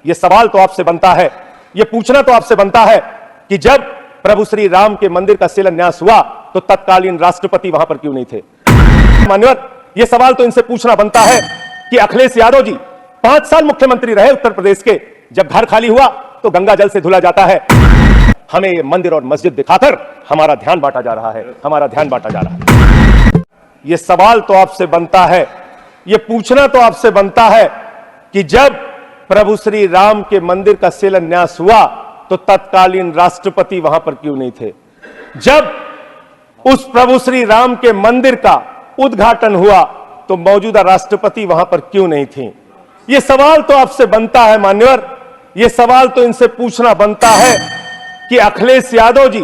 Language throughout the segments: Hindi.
यह सवाल तो आपसे बनता है, यह पूछना तो आपसे बनता है कि जब प्रभु श्री राम के मंदिर का शिलान्यास हुआ तो तत्कालीन राष्ट्रपति वहां पर क्यों नहीं थे? मान्यवर, यह सवाल तो इनसे पूछना बनता है कि अखिलेश यादव जी 5 साल मुख्यमंत्री रहे उत्तर प्रदेश के, जब घर खाली हुआ तो गंगा जल से धुला जाता है। हमें ये मंदिर और मस्जिद दिखाकर हमारा ध्यान बांटा जा रहा है, हमारा ध्यान बांटा जा रहा है। यह सवाल तो आपसे बनता है, यह पूछना तो आपसे बनता है कि जब प्रभु श्री राम के मंदिर का शिलान्यास हुआ तो तत्कालीन राष्ट्रपति वहां पर क्यों नहीं थे? जब उस प्रभु श्री राम के मंदिर का उद्घाटन हुआ तो मौजूदा राष्ट्रपति वहां पर क्यों नहीं थी? यह सवाल तो आपसे बनता है मान्यवर, यह सवाल तो इनसे पूछना बनता है कि अखिलेश यादव जी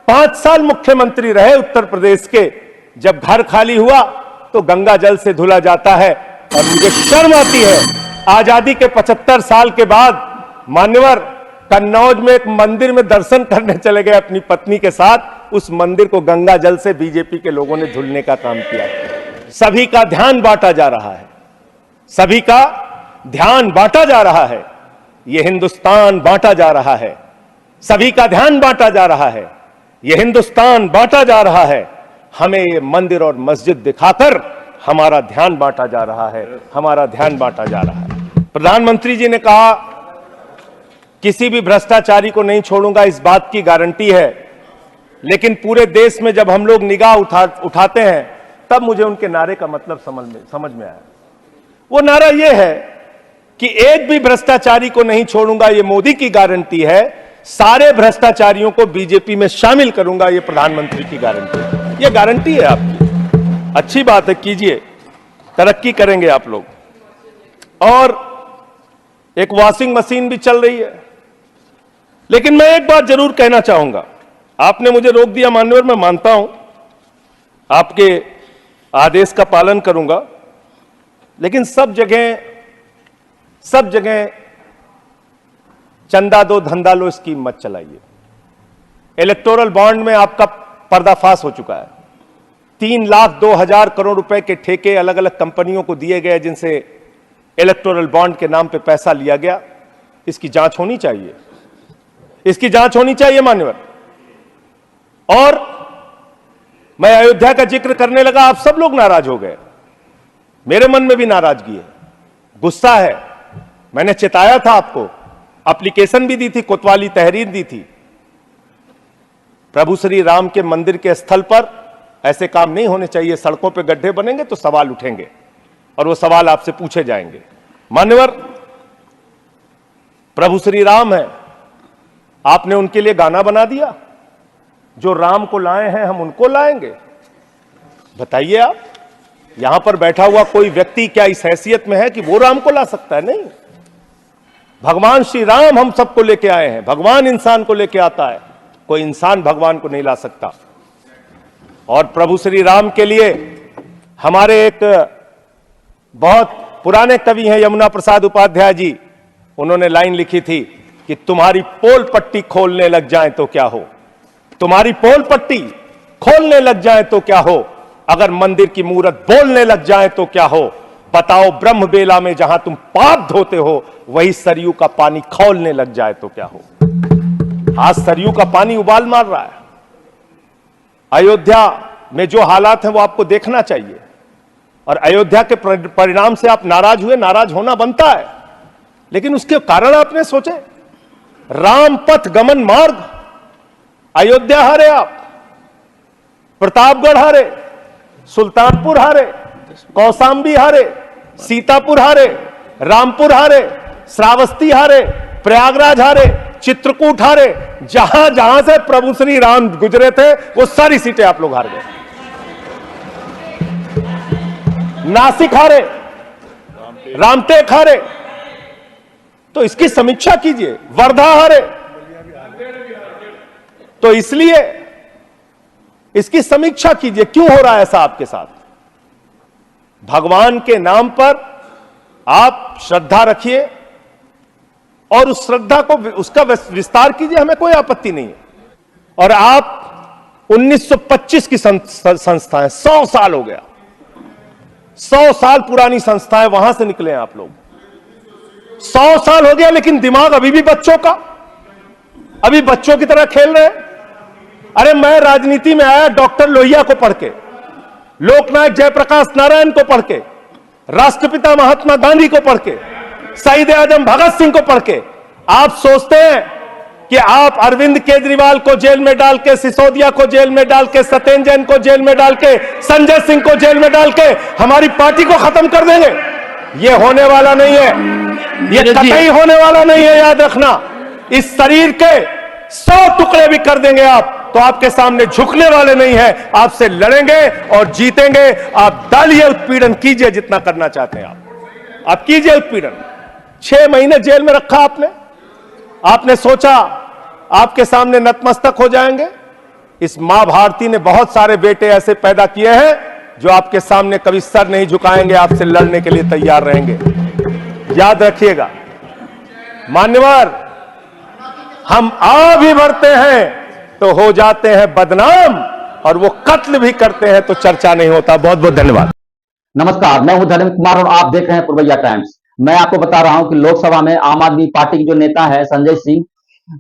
5 साल मुख्यमंत्री रहे उत्तर प्रदेश के, जब घर खाली हुआ तो गंगा जल से धुला जाता है। और मुझे शर्म आती है, आजादी के 75 साल के बाद मान्यवर कन्नौज में एक मंदिर में दर्शन करने चले गए अपनी पत्नी के साथ, उस मंदिर को गंगा जल से बीजेपी के लोगों ने धुलने का काम किया। सभी का ध्यान बांटा जा रहा है, सभी का ध्यान बांटा जा रहा है, यह हिंदुस्तान बांटा जा रहा है, सभी का ध्यान बांटा जा रहा है, यह हिंदुस्तान बांटा जा रहा है। हमें यह मंदिर और मस्जिद दिखाकर हमारा ध्यान बांटा जा रहा है, हमारा ध्यान बांटा जा रहा है। प्रधानमंत्री जी ने कहा किसी भी भ्रष्टाचारी को नहीं छोड़ूंगा, इस बात की गारंटी है, लेकिन पूरे देश में जब हम लोग निगाह उठाते हैं तब मुझे उनके नारे का मतलब समझ में आया। वो नारा यह है कि एक भी भ्रष्टाचारी को नहीं छोड़ूंगा, यह मोदी की गारंटी है, सारे भ्रष्टाचारियों को बीजेपी में शामिल करूंगा, यह प्रधानमंत्री की गारंटी है। यह गारंटी है आपकी, अच्छी बात है, कीजिए, तरक्की करेंगे आप लोग। और एक वॉशिंग मशीन भी चल रही है, लेकिन मैं एक बात जरूर कहना चाहूंगा। आपने मुझे रोक दिया मान्यवर, मैं मानता हूं आपके आदेश का पालन करूंगा, लेकिन सब जगह चंदा दो धंधा लो स्कीम मत चलाइए। इलेक्टोरल बॉन्ड में आपका पर्दाफाश हो चुका है। 3,02,000 करोड़ रुपए के ठेके अलग अलग कंपनियों को दिए गए, जिनसे इलेक्टोरल बॉन्ड के नाम पे पैसा लिया गया। इसकी जांच होनी चाहिए, इसकी जांच होनी चाहिए मान्यवर। और मैं अयोध्या का जिक्र करने लगा, आप सब लोग नाराज हो गए, मेरे मन में भी नाराजगी है, गुस्सा है। मैंने चेताया था आपको, एप्लीकेशन भी दी थी, कोतवाली तहरीर दी थी। प्रभु श्री राम के मंदिर के स्थल पर ऐसे काम नहीं होने चाहिए। सड़कों पे गड्ढे बनेंगे तो सवाल उठेंगे और वो सवाल आपसे पूछे जाएंगे। मान्यवर, प्रभु श्री राम है, आपने उनके लिए गाना बना दिया, जो राम को लाए हैं हम उनको लाएंगे। बताइए आप, यहां पर बैठा हुआ कोई व्यक्ति क्या इस हैसियत में है कि वो राम को ला सकता है? नहीं, भगवान श्री राम हम सबको लेके आए हैं। भगवान इंसान को लेके आता है, कोई इंसान भगवान को नहीं ला सकता। और प्रभु श्री राम के लिए हमारे एक बहुत पुराने कवि हैं यमुना प्रसाद उपाध्याय जी, उन्होंने लाइन लिखी थी कि तुम्हारी पोल पट्टी खोलने लग जाए तो क्या हो, तुम्हारी पोल पट्टी खोलने लग जाए तो क्या हो, अगर मंदिर की मूरत बोलने लग जाए तो क्या हो, बताओ ब्रह्म बेला में जहां तुम पाप धोते हो वही सरयू का पानी खौलने लग जाए तो क्या हो। आज सरयू का पानी उबाल मार रहा है। अयोध्या में जो हालात हैं वो आपको देखना चाहिए, और अयोध्या के परिणाम से आप नाराज हुए, नाराज होना बनता है, लेकिन उसके कारण आपने सोचे। राम पथ गमन मार्ग, अयोध्या हारे आप, प्रतापगढ़ हारे, सुल्तानपुर हारे, कौशांबी हारे, सीतापुर हारे, रामपुर हारे, श्रावस्ती हारे, प्रयागराज हारे, चित्रकूट हारे, जहां जहां से प्रभु श्री राम गुजरे थे वो सारी सीटें आप लोग हार गए। नासिक हारे, रामटेक हारे, तो इसकी समीक्षा कीजिए। वर्धा हारे, तो इसलिए इसकी समीक्षा कीजिए, क्यों हो रहा है ऐसा आपके साथ। भगवान के नाम पर आप श्रद्धा रखिए और उस श्रद्धा को उसका विस्तार कीजिए, हमें कोई आपत्ति नहीं है। और आप 1925 की संस्थाएं, 100 साल हो गया, 100 साल पुरानी संस्थाएं, वहां से निकले हैं आप लोग। 100 साल हो गया लेकिन दिमाग अभी भी बच्चों का, अभी बच्चों की तरह खेल रहे हैं। अरे मैं राजनीति में आया डॉक्टर लोहिया को पढ़ के, लोकनायक जयप्रकाश नारायण को पढ़ के, राष्ट्रपिता महात्मा गांधी को पढ़ के, शहीद आजम भगत सिंह को पढ़ के। आप सोचते हैं कि आप अरविंद केजरीवाल को जेल में डाल के, सिसोदिया को जेल में डाल के, सत्येंद्र जैन को जेल में डाल के, संजय सिंह को जेल में डाल के हमारी पार्टी को खत्म कर देंगे? ये होने वाला नहीं है, ये कतई होने वाला नहीं है। याद रखना, इस शरीर के 100 टुकड़े भी कर देंगे आप तो आपके सामने झुकने वाले नहीं है, आपसे लड़ेंगे और जीतेंगे। आप डालिए, उत्पीड़न कीजिए जितना करना चाहते हैं आप कीजिए उत्पीड़न। 6 महीने जेल में रखा आपने सोचा आपके सामने नतमस्तक हो जाएंगे? इस मां भारती ने बहुत सारे बेटे ऐसे पैदा किए हैं जो आपके सामने कभी सर नहीं झुकाएंगे, आपसे लड़ने के लिए तैयार रहेंगे। याद रखिएगा मान्यवर, हम आ भी बढ़ते हैं तो हो जाते हैं बदनाम, और वो कत्ल भी करते हैं तो चर्चा नहीं होता। बहुत बहुत धन्यवाद। नमस्कार, मैं हूं धर्मेंद्र कुमार और आप देख रहे हैं पूर्वैया टाइम्स। मैं आपको बता रहा हूं कि लोकसभा में आम आदमी पार्टी के जो नेता है संजय सिंह,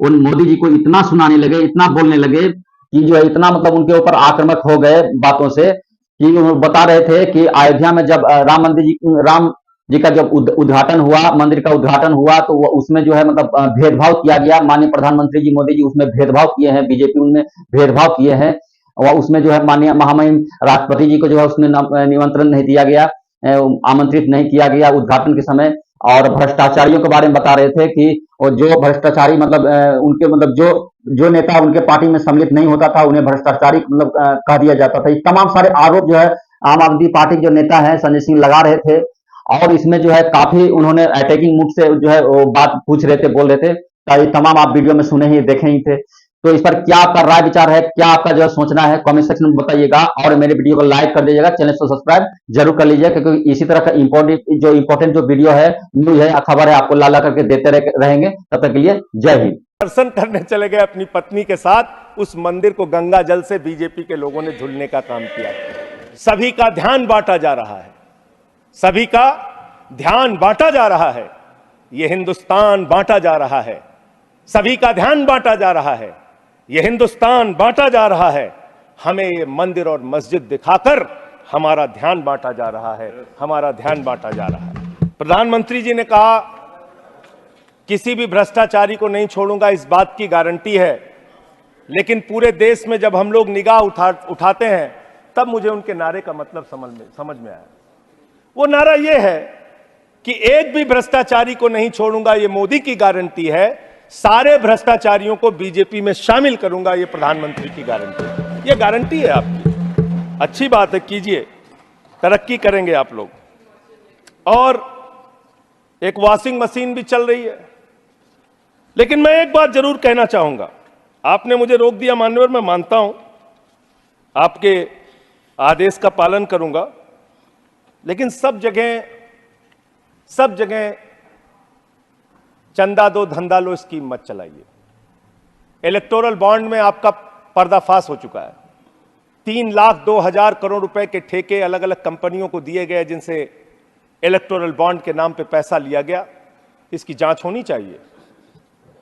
उन मोदी जी को इतना सुनाने लगे, इतना बोलने लगे कि जो है इतना मतलब उनके ऊपर आक्रामक हो गए बातों से कि वो बता रहे थे कि अयोध्या में जब राम जी का जब उद्घाटन हुआ, मंदिर का उद्घाटन हुआ, तो उसमें जो है मतलब भेदभाव किया गया। माननीय प्रधानमंत्री जी मोदी जी उसमें भेदभाव किए हैं, बीजेपी उनमें भेदभाव किए हैं, और उसमें जो है माननीय महामहिम राष्ट्रपति जी को जो है उसमें निमंत्रण नहीं दिया गया, आमंत्रित नहीं किया गया उद्घाटन के समय। और भ्रष्टाचारियों के बारे में बता रहे थे कि और जो भ्रष्टाचारी मतलब उनके मतलब जो नेता उनके पार्टी में सम्मिलित नहीं होता था उन्हें भ्रष्टाचारी मतलब कह दिया जाता था। ये तमाम सारे आरोप जो है आम आदमी पार्टी के जो नेता है संजय सिंह लगा रहे थे, और इसमें जो है काफी उन्होंने अटैकिंग मूड से जो है वो बात पूछ रहे थे, बोल रहे थे। तो ये तमाम आप वीडियो में सुने ही देखे ही थे। तो इस पर क्या आपका राय विचार है, क्या आपका जो सोचना है, कमेंट सेक्शन में बताइएगा, और मेरे वीडियो को लाइक कर दीजिएगा, चैनल को सब्सक्राइब जरूर कर लीजिएगा, क्योंकि इसी तरह का इंपॉर्टेंट जो वीडियो है, न्यूज है, खबर है, आपको ला करके देते रहेंगे। तब तक के लिए जय हिंद। दर्शन करने चले गए अपनी पत्नी के साथ, उस मंदिर को गंगा जल से बीजेपी के लोगों ने धुलने का काम किया। सभी का ध्यान बांटा जा रहा है, सभी का ध्यान बांटा जा रहा है, यह हिंदुस्तान बांटा जा रहा है, सभी का ध्यान बांटा जा रहा है, यह हिंदुस्तान बांटा जा रहा है। हमें ये मंदिर और मस्जिद दिखाकर हमारा ध्यान बांटा जा रहा है, हमारा ध्यान बांटा जा रहा है। प्रधानमंत्री जी ने कहा किसी भी भ्रष्टाचारी को नहीं छोड़ूंगा, इस बात की गारंटी है। लेकिन पूरे देश में जब हम लोग निगाह उठाते हैं तब मुझे उनके नारे का मतलब समझ में आया। वो नारा ये है कि एक भी भ्रष्टाचारी को नहीं छोड़ूंगा, ये मोदी की गारंटी है। सारे भ्रष्टाचारियों को बीजेपी में शामिल करूंगा, ये प्रधानमंत्री की गारंटी है। ये गारंटी है आपकी। अच्छी बात है, कीजिए, तरक्की करेंगे आप लोग। और एक वॉशिंग मशीन भी चल रही है। लेकिन मैं एक बात जरूर कहना चाहूंगा, आपने मुझे रोक दिया मान्यवर, मैं मानता हूं आपके आदेश का पालन करूंगा, लेकिन सब जगह चंदा दो धंधा लो स्कीम मत चलाइए। इलेक्टोरल बॉन्ड में आपका पर्दाफाश हो चुका है। 3,02,000 करोड़ रुपए के ठेके अलग अलग कंपनियों को दिए गए, जिनसे इलेक्टोरल बॉन्ड के नाम पे पैसा लिया गया। इसकी जांच होनी चाहिए,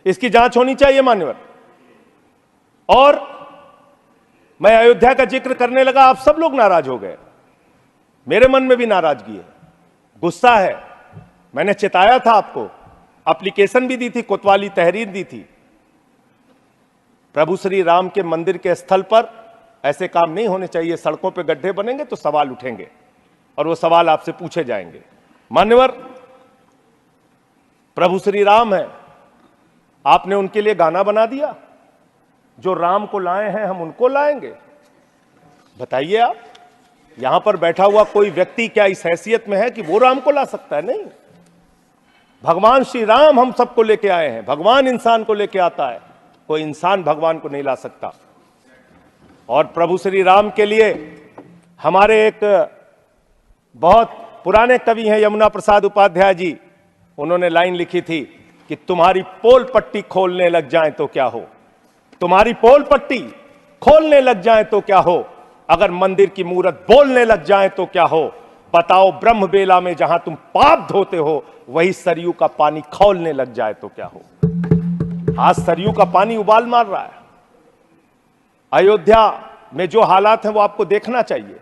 इसकी जांच होनी चाहिए मान्यवर। और मैं अयोध्या का जिक्र करने लगा, आप सब लोग नाराज हो गए। मेरे मन में भी नाराजगी है, गुस्सा है। मैंने चेताया था आपको, एप्लीकेशन भी दी थी, कोतवाली तहरीर दी थी। प्रभु श्री राम के मंदिर के स्थल पर ऐसे काम नहीं होने चाहिए। सड़कों पे गड्ढे बनेंगे तो सवाल उठेंगे, और वो सवाल आपसे पूछे जाएंगे। मान्यवर, प्रभु श्री राम है, आपने उनके लिए गाना बना दिया। जो राम को लाए हैं हम उनको लाएंगे। बताइए आप, यहां पर बैठा हुआ कोई व्यक्ति क्या इस हैसियत में है कि वो राम को ला सकता है? नहीं। भगवान श्री राम हम सबको लेके आए हैं। भगवान इंसान को लेके आता है, कोई इंसान भगवान को नहीं ला सकता। और प्रभु श्री राम के लिए हमारे एक बहुत पुराने कवि हैं यमुना प्रसाद उपाध्याय जी, उन्होंने लाइन लिखी थी कि तुम्हारी पोल पट्टी खोलने लग जाए तो क्या हो, तुम्हारी पोल पट्टी खोलने लग जाए तो क्या हो, अगर मंदिर की मूरत बोलने लग जाए तो क्या हो, बताओ ब्रह्म बेला में जहां तुम पाप धोते हो वही सरयू का पानी खौलने लग जाए तो क्या हो। आज सरयू का पानी उबाल मार रहा है। अयोध्या में जो हालात हैं वो आपको देखना चाहिए,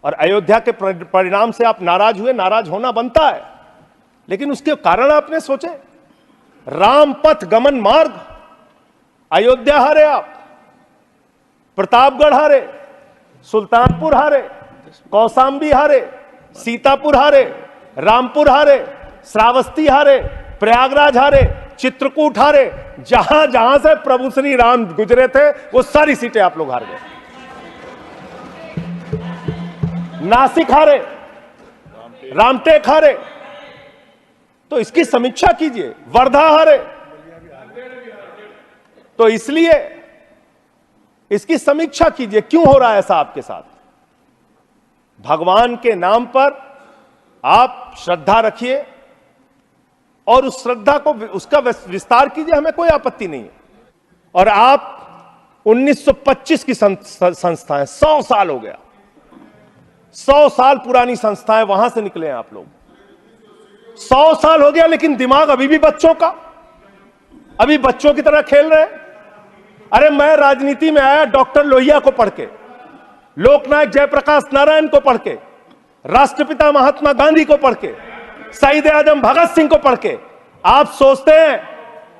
और अयोध्या के परिणाम से आप नाराज हुए, नाराज होना बनता है, लेकिन उसके कारण आपने सोचे। राम पथ गमन मार्ग, अयोध्या हारे आप, प्रतापगढ़ हारे, सुल्तानपुर हारे, कौशाम्बी हारे, सीतापुर हारे, रामपुर हारे, श्रावस्ती हारे, प्रयागराज हारे, चित्रकूट हारे। जहां जहां से प्रभु श्री राम गुजरे थे वो सारी सीटें आप लोग हार गए। नासिक हारे, रामटेक हारे, तो इसकी समीक्षा कीजिए। वर्धा हारे, तो इसलिए इसकी समीक्षा कीजिए, क्यों हो रहा है ऐसा आपके साथ। भगवान के नाम पर आप श्रद्धा रखिए और उस श्रद्धा को उसका विस्तार कीजिए, हमें कोई आपत्ति नहीं है। और आप 1925 की संस्थाएं, 100 साल हो गया, 100 साल पुरानी संस्थाएं, वहां से निकले हैं आप लोग। 100 साल हो गया, लेकिन दिमाग अभी भी बच्चों का, अभी बच्चों की तरह खेल रहे हैं। अरे मैं राजनीति में आया डॉक्टर लोहिया को पढ़ के, लोकनायक जयप्रकाश नारायण को पढ़ के, राष्ट्रपिता महात्मा गांधी को पढ़ के, शहीद आजम भगत सिंह को पढ़ के। आप सोचते हैं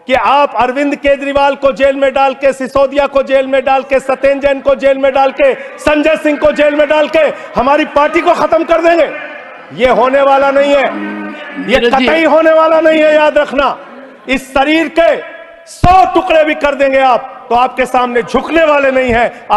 कि आप अरविंद केजरीवाल को जेल में डाल के, सिसोदिया को जेल में डाल के, सत्येंद्र जैन को जेल में डाल के, संजय सिंह को जेल में डाल के हमारी पार्टी को खत्म कर देंगे? ये होने वाला नहीं है, ये कतई होने वाला नहीं है, याद रखना। इस शरीर के 100 टुकड़े भी कर देंगे आप, तो आपके सामने झुकने वाले नहीं है।